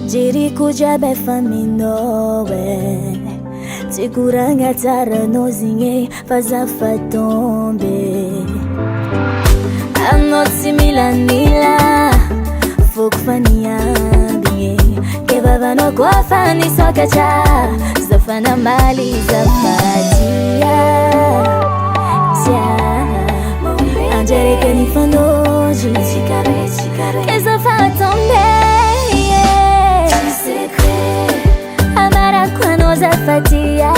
Jericho jiaby efa minoe, tsy koragna tsara anao zegny fa za fa tombe. Anao tsy milanila foko fa niambigny, ke vavanao koa fa nisokatra, za fa namaliza fatia tia. Anjerika nifandoji ke za fa tombe. Amara quando zafatia,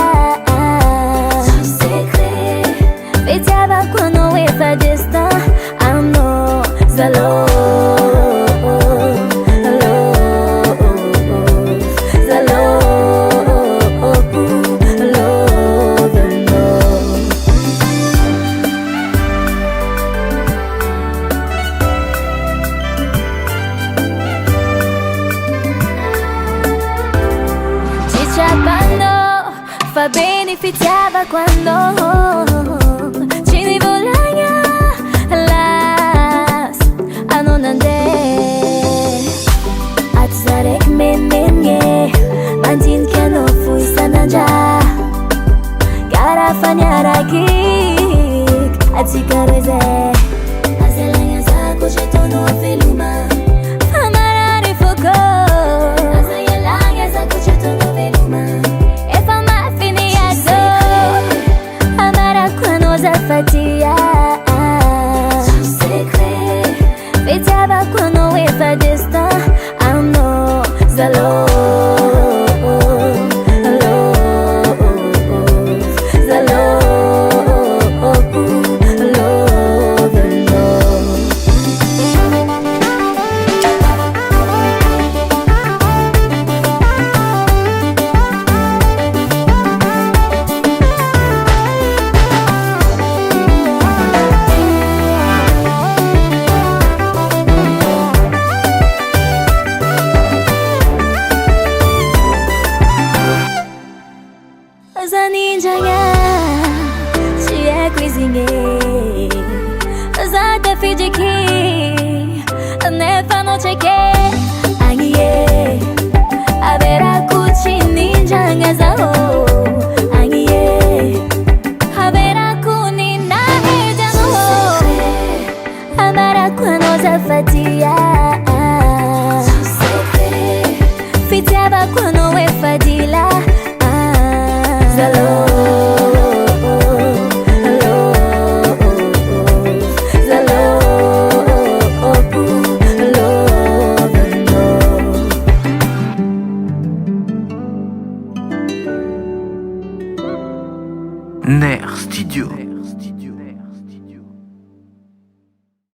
fetiava quando eu fa destin, amo zalo, fa beneficiava quando ci ne volagna las a non andare a tsarek menenye mantin che non fui sananja cara fanyara kik a tsikareze azelanya zako chetono veluma amarare foko azayalanya zako chetono veluma zafatia fetiava quando eu fa destin, amo zalo. Zaninjanya, ci è cuisine, zata fijiki, ne fanno che angie, avera cuci ninjanga zao, angie, avera cuni na edano, amara quando zafatia, fitiava quando e fadila. Ner Studio.